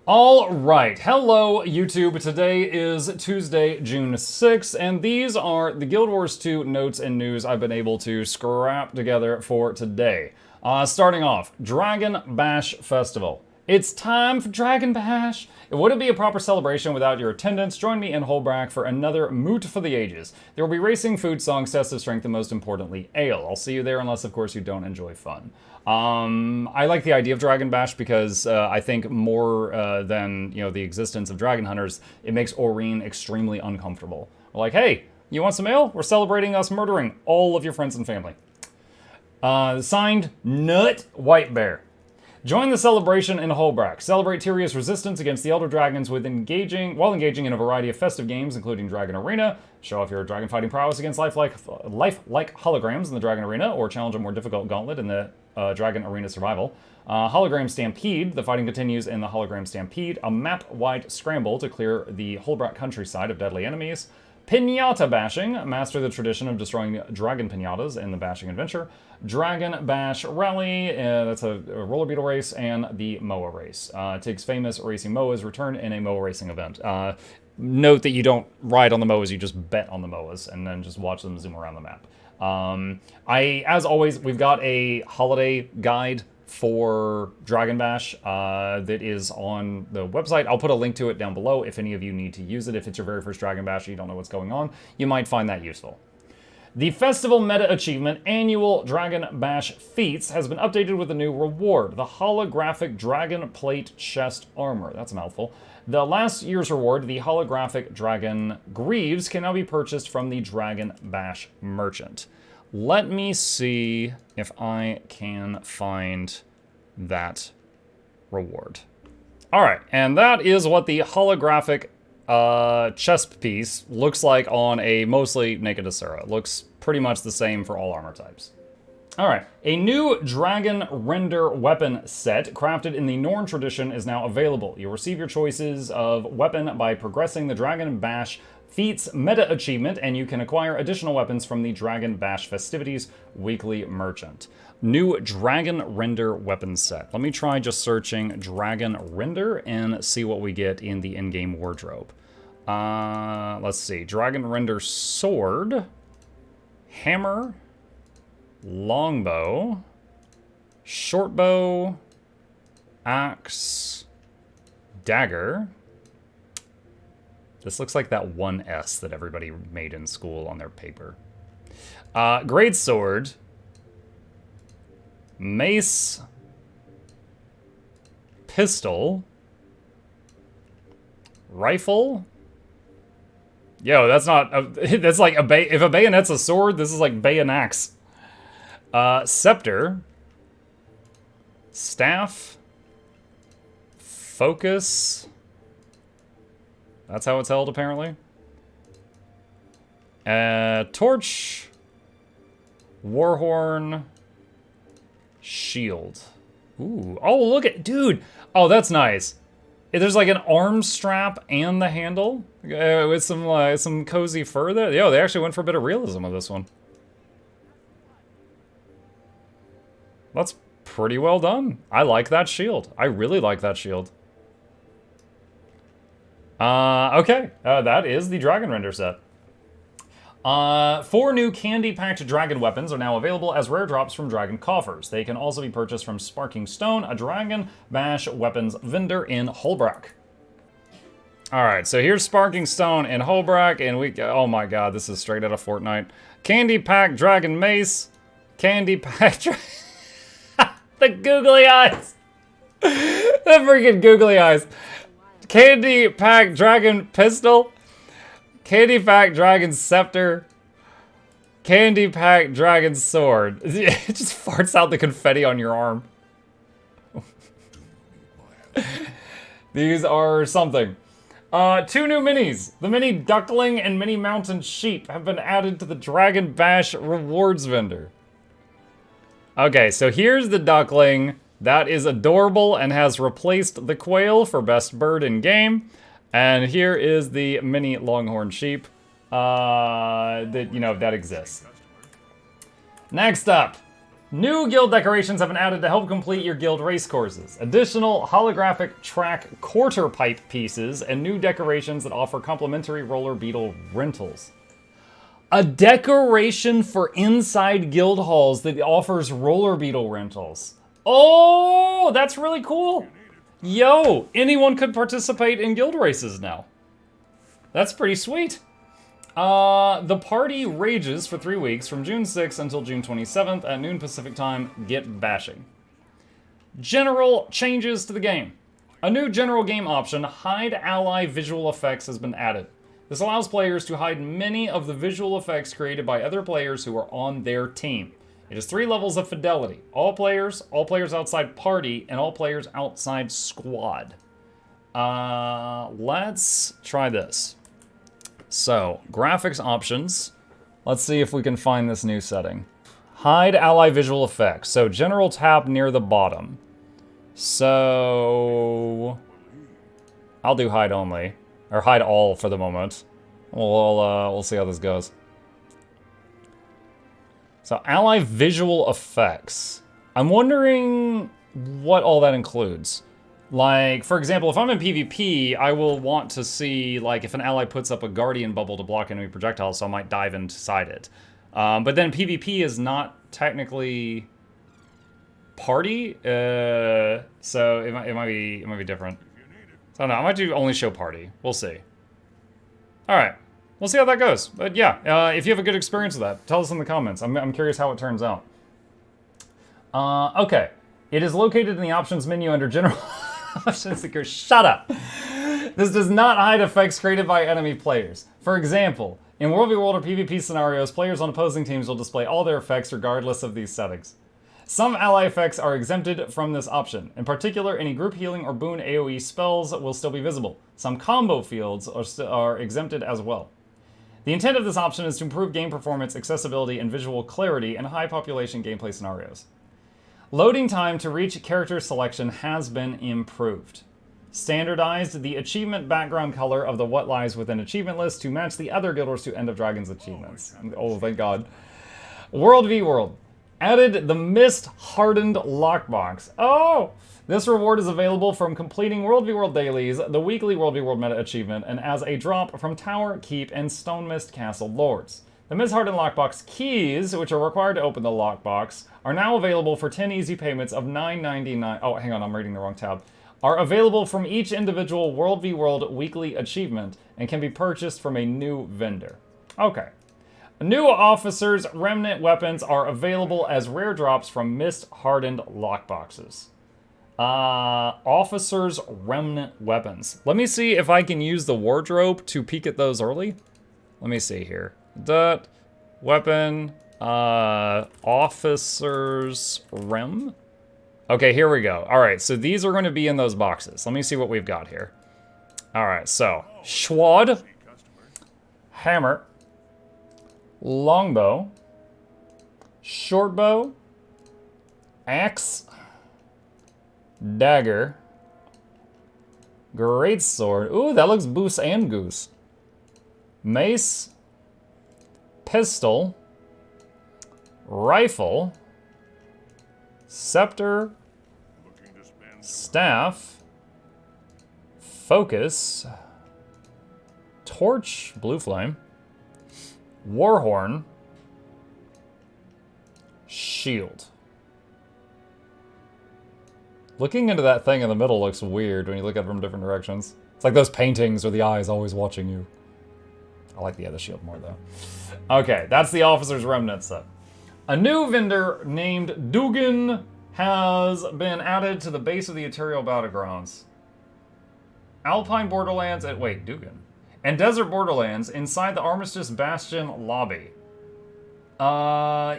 All right, hello YouTube. Today is Tuesday, June 6th, and these are the Guild Wars 2 notes and news I've been able to scrap together for today. Starting off, Dragon Bash Festival. It's time for Dragon Bash! It wouldn't be a proper celebration without your attendance. Join me in Holbrack for another Moot for the Ages. There will be racing, food, songs, tests of strength, and most importantly, ale. I'll see you there unless, of course, you don't enjoy fun. I like the idea of Dragon Bash because I think more than the existence of Dragon Hunters, it makes Aurene extremely uncomfortable. We're like, hey, you want some ale? We're celebrating us murdering all of your friends and family. Signed, Nut White Bear. Join the celebration in Holbrack. Celebrate Tyrion's resistance against the Elder Dragons while engaging in a variety of festive games, including Dragon Arena. Show off your dragon fighting prowess against lifelike holograms in the Dragon Arena, or challenge a more difficult gauntlet in the Dragon Arena Survival. Hologram Stampede. The fighting continues in the Hologram Stampede, a map-wide scramble to clear the Holbrack countryside of deadly enemies. Pinata Bashing. Master the tradition of destroying dragon pinatas in the Bashing Adventure. Dragon Bash Rally. That's a roller beetle race. And the MOA race. Takes famous racing MOAs return in a MOA racing event. Note that you don't ride on the MOAs, you just bet on the MOAs and then just watch them zoom around the map. As always, we've got a holiday guide for Dragon Bash that is on the website. I'll put a link to it down below if any of you need to use it. If it's your very first Dragon Bash and you don't know what's going on, you might find that useful. The Festival Meta Achievement Annual Dragon Bash Feats has been updated with a new reward, the Holographic Dragon Plate Chest Armor. That's a mouthful. The last year's reward, the Holographic Dragon Greaves, can now be purchased from the Dragon Bash Merchant. Let me see if I can find that reward. All right, and that is what the holographic chest piece looks like on a mostly naked Asura. It looks pretty much the same for all armor types. All right, a new Dragon Render weapon set crafted in the Norn tradition is now available. You'll receive your choices of weapon by progressing the Dragon Bash Feats Meta Achievement, and you can acquire additional weapons from the Dragon Bash Festivities Weekly Merchant. New Dragon Render weapon set. Let me try just searching Dragon Render and see what we get in the in-game wardrobe. Let's see. Dragon Render Sword, Hammer, Longbow, Shortbow, Axe, Dagger. This looks like that 1S that everybody made in school on their paper. Great Sword, Mace, Pistol, Rifle. Yo, that's not, that's like, if a bayonet's a sword, this is like bayonets. Scepter, Staff, Focus. That's how it's held, apparently. Torch, Warhorn, Shield. Ooh, oh, look at, dude. Oh, that's nice. There's like an arm strap and the handle with some cozy fur there. Yo, they actually went for a bit of realism with this one. That's pretty well done. I like that shield. I really like that shield. Okay, that is the Dragon Render set. 4 new candy-packed dragon weapons are now available as rare drops from dragon coffers. They can also be purchased from Sparking Stone, a Dragon Bash weapons vendor in Holbrack. Alright, so here's Sparking Stone in Holbrack, and oh my god, this is straight out of Fortnite. Candy-packed dragon mace, candy-packed the googly eyes! The freaking googly eyes. Candy Pack Dragon Pistol, Candy Pack Dragon Scepter, Candy Pack Dragon Sword. It just farts out the confetti on your arm. These are something. 2 new minis. The mini duckling and mini mountain sheep have been added to the Dragon Bash rewards vendor. Okay, so here's the duckling. That is adorable and has replaced the quail for best bird in game. And here is the mini longhorn sheep that exists. Next up, New guild decorations have been added to help complete your guild race courses. Additional holographic track quarter pipe pieces and new decorations that offer complimentary roller beetle rentals. A decoration for inside guild halls that offers roller beetle rentals. Oh, that's really cool. Yo, anyone could participate in guild races now. That's pretty sweet. The party rages for 3 weeks from June 6th until June 27th at noon Pacific time. Get bashing. General changes to the game. A new general game option, Hide Ally Visual Effects, has been added. This allows players to hide many of the visual effects created by other players who are on their team. It has 3 levels of fidelity. All players outside party, and all players outside squad. Let's try this. So, graphics options. Let's see if we can find this new setting. Hide Ally Visual Effects. So, general tab near the bottom. So, I'll do hide only. Or hide all for the moment. We'll see how this goes. So, Ally Visual Effects. I'm wondering what all that includes. Like, for example, if I'm in PvP, I will want to see, like, if an ally puts up a Guardian bubble to block enemy projectiles, so I might dive inside it. But then PvP is not technically party, so it might be different. So I don't know, I might do only show party. We'll see. All right, we'll see how that goes. But yeah, if you have a good experience with that, tell us in the comments. I'm curious how it turns out. Okay, it is located in the options menu under general options. Shut up. This does not hide effects created by enemy players. For example, in World v World or PvP scenarios, players on opposing teams will display all their effects regardless of these settings. Some ally effects are exempted from this option. In particular, any group healing or boon AoE spells will still be visible. Some combo fields are exempted as well. The intent of this option is to improve game performance, accessibility, and visual clarity in high population gameplay scenarios. Loading time to reach character selection has been improved. Standardized the achievement background color of the What Lies Within achievement list to match the other Guild Wars 2 End of Dragons achievements. Oh, thank God. World v World. Added the Mist Hardened Lockbox. Oh! This reward is available from completing World v World dailies, the weekly World v World meta achievement, and as a drop from Tower, Keep, and Stone Mist Castle Lords. The Mist Hardened Lockbox keys, which are required to open the lockbox, are now available for 10 easy payments of $9.99. Oh, hang on, I'm reading the wrong tab. Are available from each individual World v World weekly achievement and can be purchased from a new vendor. Okay. New Officer's Remnant weapons are available as rare drops from Mist Hardened Lockboxes. Officer's Remnant weapons. Let me see if I can use the wardrobe to peek at those early. Let me see here. Weapon, Officer's Rem. Okay, here we go. All right, so these are going to be in those boxes. Let me see what we've got here. All right, so Schwad, Hammer, Longbow, Shortbow, Axe, Dagger, Greatsword. Ooh, that looks Boos and Goose. Mace, Pistol, Rifle, Scepter, Staff, Focus, Torch, Blue Flame, Warhorn, Shield. Looking into that thing in the middle looks weird when you look at it from different directions. It's like those paintings where the eye is always watching you. I like the other shield more though. Okay, that's the Officer's Remnant set. A new vendor named Dugan has been added to the base of the Ethereal Battlegrounds. Alpine Borderlands at, wait, Dugan. And Desert Borderlands inside the Armistice Bastion lobby.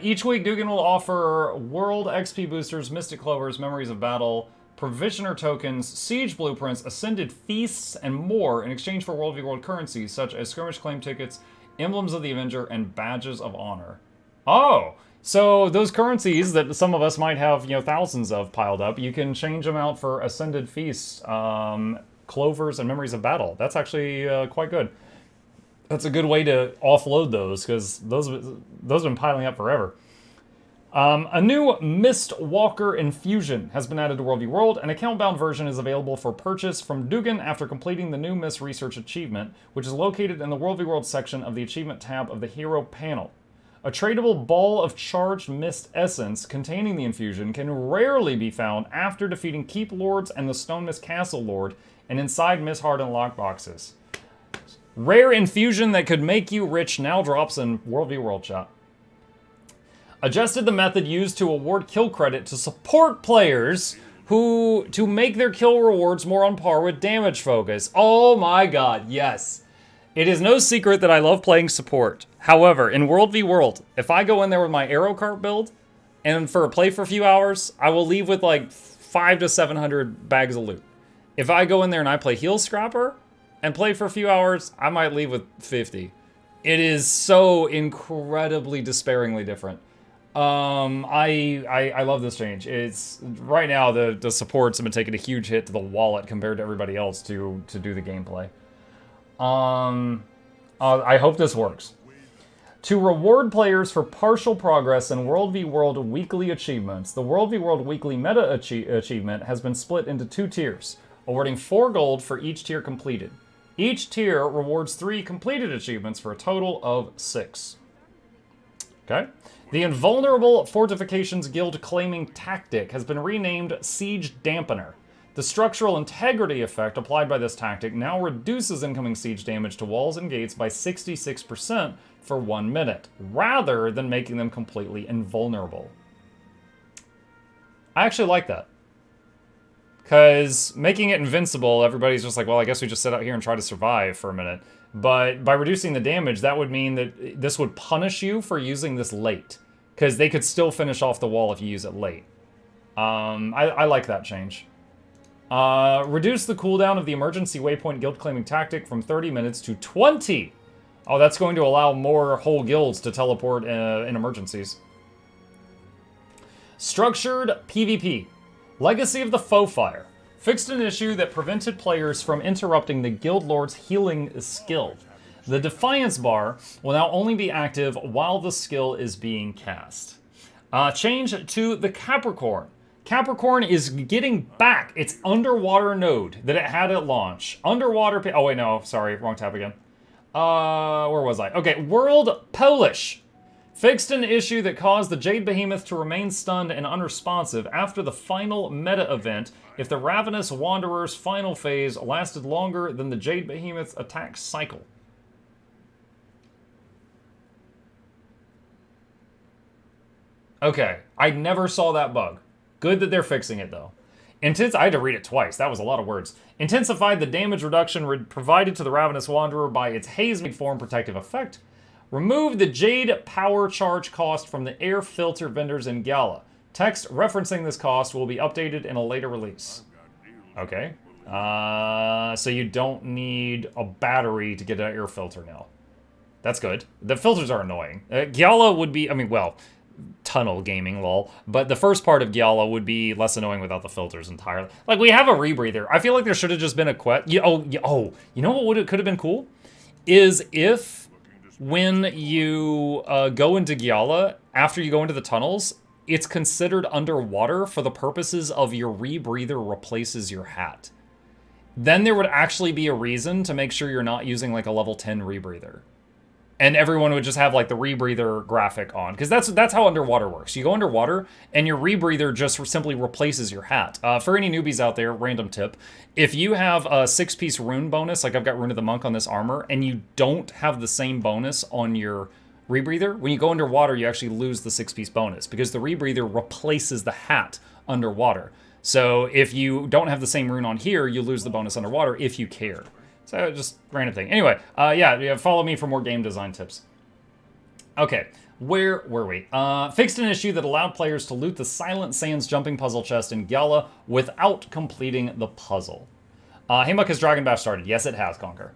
Each week, Dugan will offer World XP boosters, Mystic Clovers, Memories of Battle, Provisioner tokens, Siege blueprints, Ascended feasts, and more in exchange for World v World currencies such as Skirmish Claim tickets, Emblems of the Avenger, and Badges of Honor. Oh, so those currencies that some of us might have, thousands of piled up, you can change them out for Ascended feasts, Clovers, and Memories of Battle. That's actually quite good. That's a good way to offload those, because those have been piling up forever. A new Mistwalker infusion has been added to World v World. An account-bound version is available for purchase from Dugan after completing the new Mist Research achievement, which is located in the World v World section of the achievement tab of the hero panel. A tradable ball of charged mist essence containing the infusion can rarely be found after defeating Keep Lords and the Stone Mist Castle Lord and inside Mist Hardened lockboxes. Rare infusion that could make you rich now drops in World v World chat. Adjusted the method used to award kill credit to support players to make their kill rewards more on par with damage focus. Oh my god, yes. It is no secret that I love playing support. However, in World v World, if I go in there with my arrow cart build and play for a few hours, I will leave with like 500 to 700 bags of loot. If I go in there and I play Heal Scrapper and play for a few hours, I might leave with 50. It is so incredibly despairingly different. I love this change. It's right now the supports have been taking a huge hit to the wallet compared to everybody else to do the gameplay. I hope this works. To reward players for partial progress in World v World weekly achievements, the World v World weekly meta achievement has been split into 2 tiers, awarding 4 gold for each tier completed. Each tier rewards 3 completed achievements for a total of 6. Okay. The Invulnerable Fortifications Guild claiming tactic has been renamed Siege Dampener. The structural integrity effect applied by this tactic now reduces incoming siege damage to walls and gates by 66% for 1 minute, rather than making them completely invulnerable. I actually like that. Because making it invincible, everybody's just like, well, I guess we just sit out here and try to survive for a minute. But by reducing the damage, that would mean that this would punish you for using this late. Because they could still finish off the wall if you use it late. I like that change. Reduce the cooldown of the emergency waypoint guild claiming tactic from 30 minutes to 20. Oh, that's going to allow more whole guilds to teleport in emergencies. Structured PvP. Legacy of the Foe Fire. Fixed an issue that prevented players from interrupting the Guild Lord's healing skill. The Defiance bar will now only be active while the skill is being cast. Change to the Capricorn. Capricorn is getting back its underwater node that it had at launch. Underwater... Oh, wait, no. Sorry. Wrong tab again. Where was I? Okay. World Polish. Fixed an issue that caused the Jade Behemoth to remain stunned and unresponsive after the final meta event if the Ravenous Wanderer's final phase lasted longer than the Jade Behemoth's attack cycle. Okay. I never saw that bug. Good that they're fixing it, though. I had to read it twice. That was a lot of words. Intensified the damage reduction provided to the Ravenous Wanderer by its Haze-made form protective effect. Remove the Jade power charge cost from the air filter vendors in Gala. Text referencing this cost will be updated in a later release. Okay. So you don't need a battery to get an air filter now. That's good. The filters are annoying. Gala would be, I mean, well... tunnel gaming, lol. But the first part of Gyala would be less annoying without the filters entirely. Like, we have a rebreather. I feel like there should have just been a quest. You know what could have been cool? Is if when you go into Gyala, after you go into the tunnels, it's considered underwater for the purposes of your rebreather replaces your hat. Then there would actually be a reason to make sure you're not using like a level 10 rebreather. And everyone would just have like the rebreather graphic on. Because that's how underwater works. You go underwater and your rebreather just simply replaces your hat. For any newbies out there, random tip. If you have a 6-piece rune bonus, like I've got Rune of the Monk on this armor, and you don't have the same bonus on your rebreather, when you go underwater, you actually lose the 6-piece bonus. Because the rebreather replaces the hat underwater. So if you don't have the same rune on here, you lose the bonus underwater if you care. So just random thing. Anyway, yeah, follow me for more game design tips. Okay, where were we? Fixed an issue that allowed players to loot the Silent Sands jumping puzzle chest in Gala without completing the puzzle. Hey Muck, has Dragon Bash started? Yes, it has, Conquer.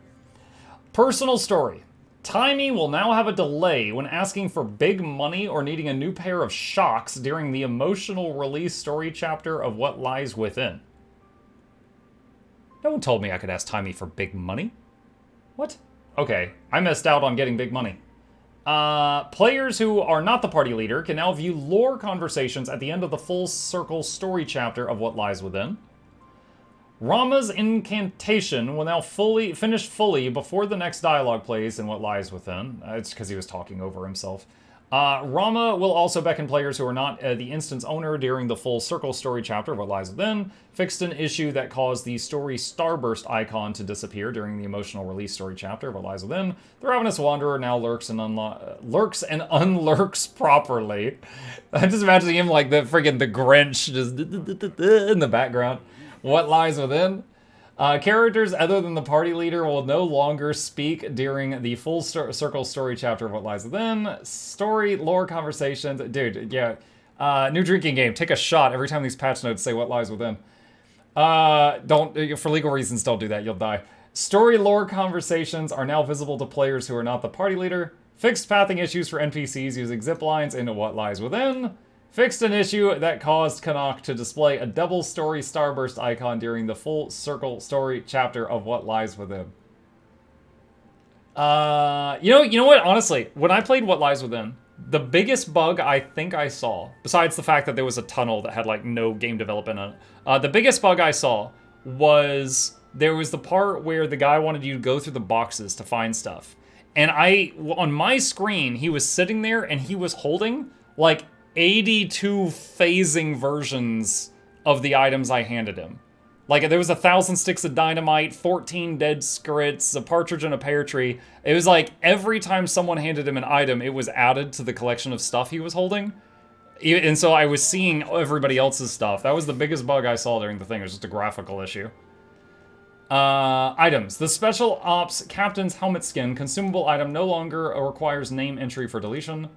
Personal story. Timey will now have a delay when asking for big money or needing a new pair of shocks during the emotional release story chapter of What Lies Within. No one told me I could ask Timey for big money. What? Okay, I missed out on getting big money. Players who are not the party leader can now view lore conversations at the end of the full circle story chapter of What Lies Within. Rama's incantation will now finish fully before the next dialogue plays in What Lies Within. It's because he was talking over himself. Rama will also beckon players who are not the instance owner during the full circle story chapter of What Lies Within. Fixed an issue that caused the story starburst icon to disappear during the emotional release story chapter of What Lies Within. The Ravenous Wanderer now lurks and unlurks properly. I'm just imagining him like the Grinch just in the background. What Lies Within. Characters other than the party leader will no longer speak during the full circle story chapter of What Lies Within. Story, lore conversations. Dude, yeah. New drinking game. Take a shot every time these patch notes say What Lies Within. For legal reasons, don't do that. You'll die. Story, lore conversations are now visible to players who are not the party leader. Fixed pathing issues for NPCs using zip lines into What Lies Within. Fixed an issue that caused Canuck to display a double story starburst icon during the full circle story chapter of What Lies Within. You know what? Honestly, when I played What Lies Within, the biggest bug I think I saw, besides the fact that there was a tunnel that had like no game development on it, the biggest bug I saw was there was the part where the guy wanted you to go through the boxes to find stuff. And on my screen, he was sitting there and he was holding like 82 phasing versions of the items I handed him. Like, there was 1,000 sticks of dynamite, 14 dead skrits, a partridge in a pear tree. It was like, every time someone handed him an item, it was added to the collection of stuff he was holding. And so I was seeing everybody else's stuff. That was the biggest bug I saw during the thing. It was just a graphical issue. Items. The Special Ops Captain's Helmet Skin consumable item no longer requires name entry for deletion.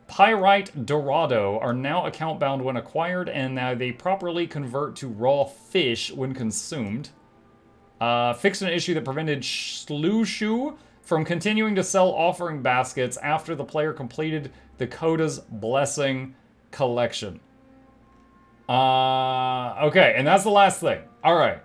Pyrite Dorado are now account bound when acquired, and now they properly convert to raw fish when consumed. Fixed an issue that prevented Shlooshu from continuing to sell offering baskets after the player completed the Coda's Blessing collection. Okay, and that's the last thing. Alright.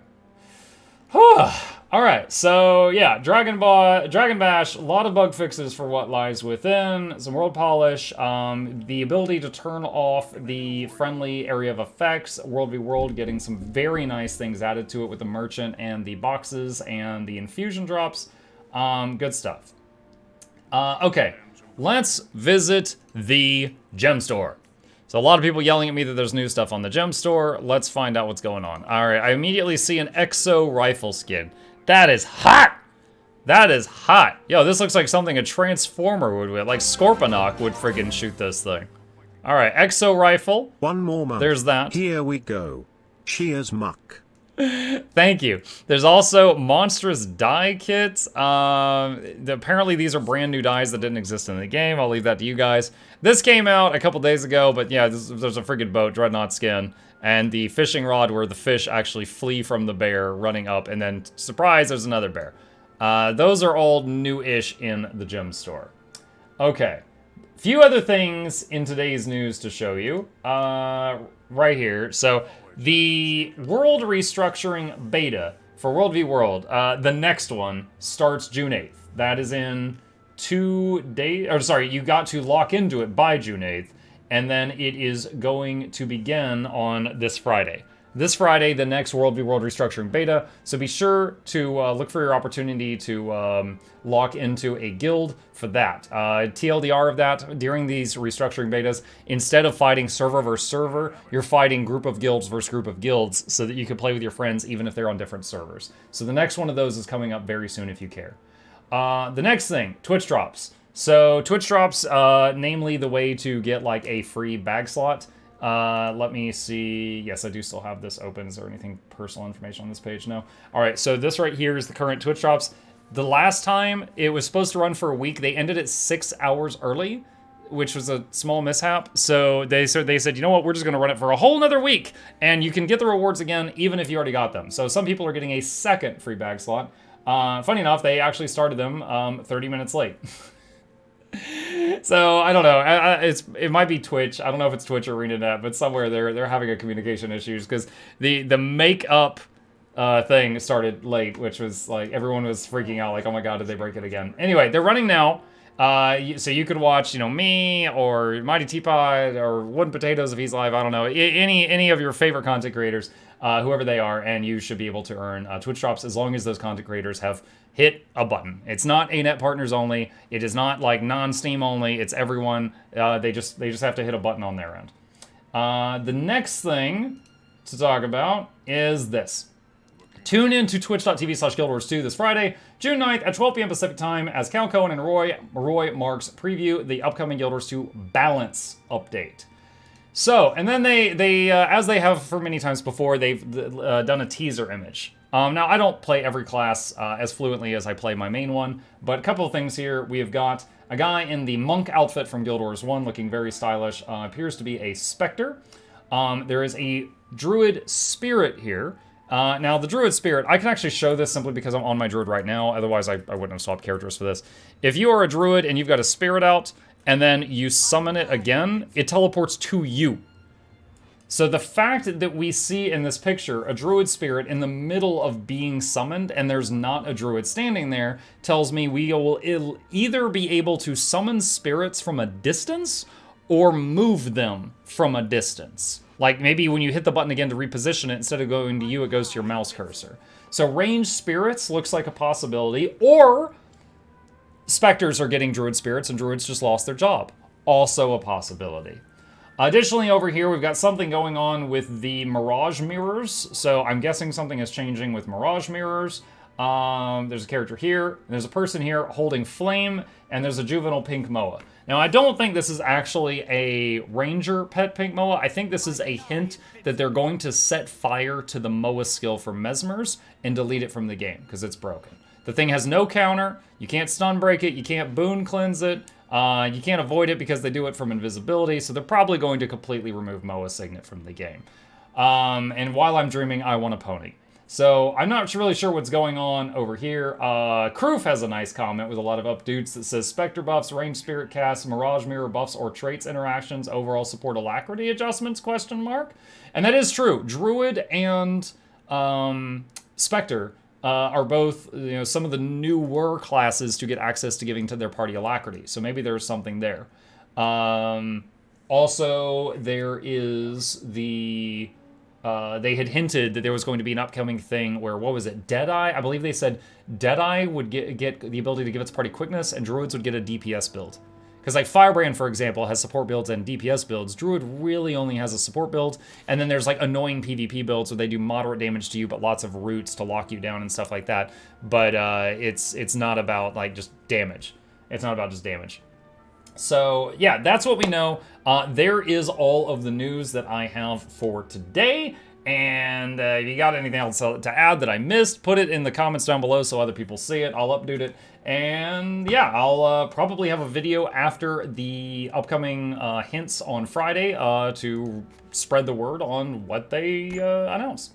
Alright, so yeah, Dragon Bash, a lot of bug fixes for What Lies Within, some world polish, the ability to turn off the friendly area of effects, World v World getting some very nice things added to it with the merchant and the boxes and the infusion drops. Good stuff. Okay, let's visit the gem store. So a lot of people yelling at me that there's new stuff on the gem store. Let's find out what's going on. All right, I immediately see an Exo rifle skin. That is hot! That is hot. Yo, this looks like something a Transformer would wear. Like Scorponok would friggin' shoot this thing. All right, Exo rifle. One more month. There's that. Here we go. Cheers, muck. Thank you. There's also monstrous die kits. Apparently these are brand new dies that didn't exist in the game. I'll leave that to you guys. This came out a couple days ago, but yeah, there's a friggin' boat, Dreadnought skin, and the fishing rod where the fish actually flee from the bear running up, and then, surprise, there's another bear. Those are all new-ish in the gem store. Okay. Few other things in today's news to show you. Right here. So, the World Restructuring Beta for World v World, the next one, starts June 8th. That is in 2 days, or sorry, you got to lock into it by June 8th, and then it is going to begin on this Friday. This Friday, the next World v World Restructuring Beta, so be sure to look for your opportunity to lock into a guild for that. TLDR of that, during these restructuring betas, instead of fighting server versus server, you're fighting group of guilds versus group of guilds so that you can play with your friends even if they're on different servers. So the next one of those is coming up very soon if you care. The next thing, Twitch drops. So Twitch drops, namely the way to get like a free bag slot. Let me see. Yes, I do still have this open. Is there anything personal information on this page? No. All right, so this right here is the current Twitch drops. The last time it was supposed to run for a week, they ended it 6 hours early, which was a small mishap. So they said, you know what, we're just going to run it for a whole nother week, and you can get the rewards again even if you already got them. So some people are getting a second free bag slot. Funny enough, they actually started them 30 minutes late. So I don't know. It might be Twitch. I don't know if it's Twitch or ArenaNet, but somewhere they're having a communication issues because the makeup thing started late, which was like everyone was freaking out, like, oh my god, did they break it again? Anyway, they're running now. So you could watch, me or Mighty Teapot or Wooden Potatoes if he's live. I don't know, any of your favorite content creators, whoever they are, and you should be able to earn Twitch drops as long as those content creators have hit a button. It's not ANET partners only. It is not like non-Steam only. It's everyone. They just have to hit a button on their end. The next thing to talk about is this. Tune in to twitch.tv/Guild Wars 2 this Friday, June 9th at 12 p.m. Pacific Time as Cal Cohen and Roy Marks preview the upcoming Guild Wars 2 Balance update. So, and then they as they have for many times before, they've done a teaser image. Now, I don't play every class as fluently as I play my main one, but a couple of things here. We have got a guy in the monk outfit from Guild Wars 1 looking very stylish, appears to be a Spectre. There is a Druid Spirit here. Now, the Druid Spirit, I can actually show this simply because I'm on my Druid right now. Otherwise, I wouldn't have swapped characters for this. If you are a Druid and you've got a Spirit out, and then you summon it again, it teleports to you. So the fact that we see in this picture a Druid Spirit in the middle of being summoned, and there's not a Druid standing there, tells me we will either be able to summon spirits from a distance, or move them from a distance. Like maybe when you hit the button again to reposition it, instead of going to you, it goes to your mouse cursor. So ranged spirits looks like a possibility, or Spectres are getting Druid Spirits and Druids just lost their job. Also a possibility. Additionally, over here, we've got something going on with the Mirage Mirrors. So I'm guessing something is changing with Mirage Mirrors. There's a character here, there's a person here holding Flame, and there's a juvenile pink Moa. Now, I don't think this is actually a Ranger pet pink Moa. I think this is a hint that they're going to set fire to the Moa skill for Mesmers and delete it from the game, because it's broken. The thing has no counter, you can't stun break it, you can't boon cleanse it, you can't avoid it because they do it from invisibility, so they're probably going to completely remove Moa Signet from the game. And while I'm dreaming, I want a pony. So I'm not really sure what's going on over here. Kroof has a nice comment with a lot of updates that says Spectre buffs, Range Spirit casts, Mirage Mirror buffs, or traits interactions overall support alacrity adjustments, ? And that is true. Druid and Spectre are both some of the newer classes to get access to giving to their party alacrity. So maybe there's something there. Also, there is the... they had hinted that there was going to be an upcoming thing where, what was it, Deadeye? I believe they said Deadeye would get the ability to give its party quickness, and Druids would get a DPS build. Because like Firebrand, for example, has support builds and DPS builds. Druid really only has a support build, and then there's like annoying PvP builds where they do moderate damage to you, but lots of roots to lock you down and stuff like that. But it's not about like just damage. It's not about just damage. So yeah, that's what we know. There is all of the news that I have for today. And if you got anything else to add that I missed, put it in the comments down below so other people see it. I'll update it. And yeah, I'll probably have a video after the upcoming hints on Friday to spread the word on what they announced.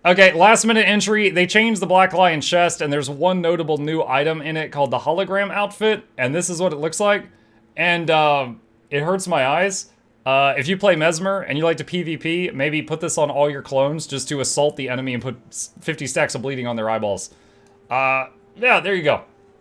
Okay, last minute entry. They changed the Black Lion chest, and there's one notable new item in it called the hologram outfit, and this is what it looks like. And it hurts my eyes. If you play Mesmer and you like to PvP, maybe put this on all your clones just to assault the enemy and put 50 stacks of bleeding on their eyeballs. Yeah, there you go.